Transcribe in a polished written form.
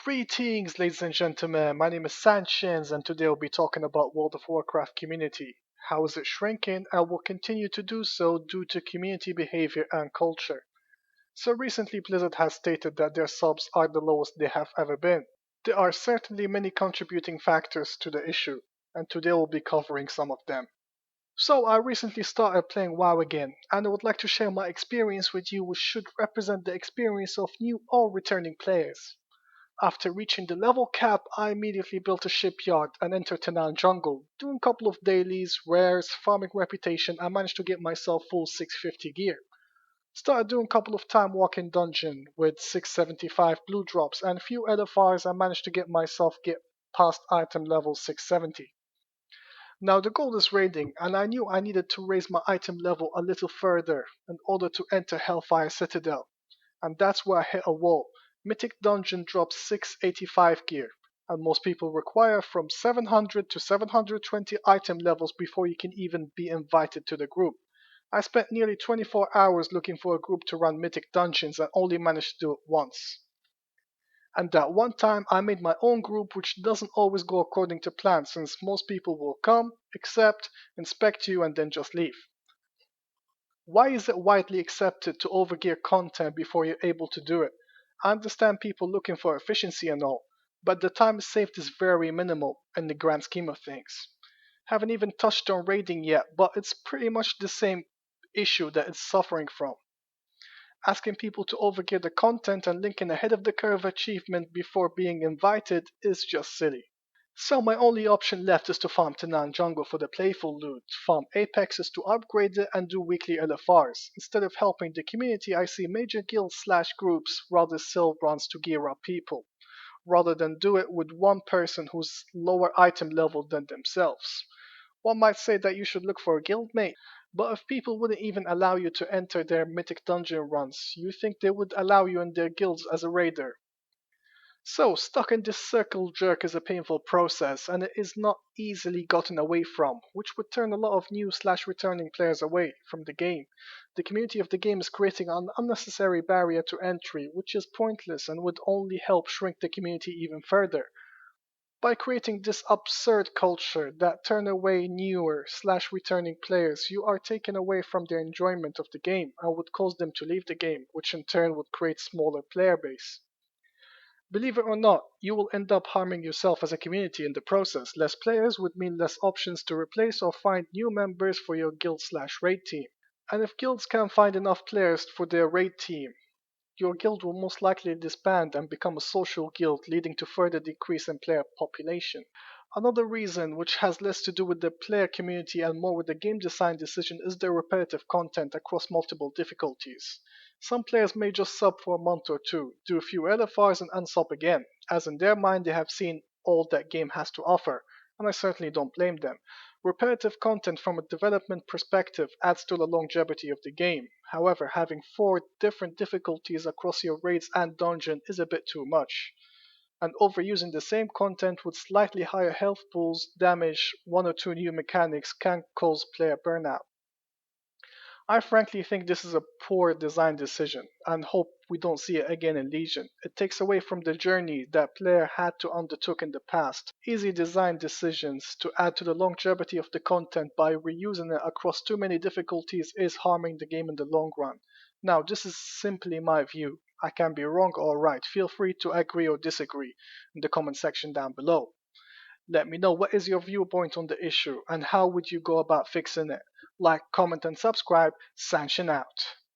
Greetings, ladies and gentlemen. My name is Santions, and today we'll be talking about World of Warcraft community. How is it shrinking and will continue to do so due to community behavior and culture? So recently, Blizzard has stated that their subs are the lowest they have ever been. There are certainly many contributing factors to the issue, and today we'll be covering some of them. So I recently started playing WoW again, and I would like to share my experience with you, which should represent the experience of new or returning players. After reaching the level cap, I immediately built a shipyard and entered Tanan Jungle, doing a couple of dailies, rares, farming reputation, and managed to get myself full 650 gear. Started doing a couple of time walking dungeon with 675 blue drops and a few LFRs and managed to get past item level 670. Now the goal is raiding, and I knew I needed to raise my item level a little further in order to enter Hellfire Citadel, and that's where I hit a wall. Mythic Dungeon drops 685 gear, and most people require from 700 to 720 item levels before you can even be invited to the group. I spent nearly 24 hours looking for a group to run Mythic Dungeons and only managed to do it once. And that one time I made my own group, which doesn't always go according to plan since most people will come, accept, inspect you, and then just leave. Why is it widely accepted to overgear content before you're able to do it? I understand people looking for efficiency and all, but the time saved is very minimal in the grand scheme of things. Haven't even touched on raiding yet, but it's pretty much the same issue that it's suffering from. Asking people to overgear the content and linking ahead of the curve achievement before being invited is just silly. So my only option left is to farm Tanan Jungle for the playful loot, farm Apexes to upgrade it and do weekly LFRs. Instead of helping the community, I see major guilds/groups rather sell runs to gear up people, rather than do it with one person who's lower item level than themselves. One might say that you should look for a guildmate, but if people wouldn't even allow you to enter their mythic dungeon runs, you think they would allow you in their guilds as a raider? So, stuck in this circle jerk is a painful process, and it is not easily gotten away from, which would turn a lot of new/returning players away from the game. The community of the game is creating an unnecessary barrier to entry, which is pointless and would only help shrink the community even further. By creating this absurd culture that turn away newer/returning players, you are taking away from their enjoyment of the game and would cause them to leave the game, which in turn would create smaller player base. Believe it or not, you will end up harming yourself as a community in the process. Less players would mean less options to replace or find new members for your guild/raid team. And if guilds can't find enough players for their raid team, your guild will most likely disband and become a social guild, leading to further decrease in player population. Another reason, which has less to do with the player community and more with the game design decision, is the repetitive content across multiple difficulties. Some players may just sub for a month or two, do a few LFRs and unsub again, as in their mind they have seen all that game has to offer, and I certainly don't blame them. Repetitive content from a development perspective adds to the longevity of the game. However, having 4 different difficulties across your raids and dungeon is a bit too much, and overusing the same content with slightly higher health pools, damage, 1 or 2 new mechanics can cause player burnout. I frankly think this is a poor design decision and hope we don't see it again in Legion. It takes away from the journey that player had to undertook in the past. Easy design decisions to add to the longevity of the content by reusing it across too many difficulties is harming the game in the long run. Now, this is simply my view. I can be wrong or right. Feel free to agree or disagree in the comment section down below. Let me know what is your viewpoint on the issue and how would you go about fixing it. Like, comment and subscribe. Sanction out.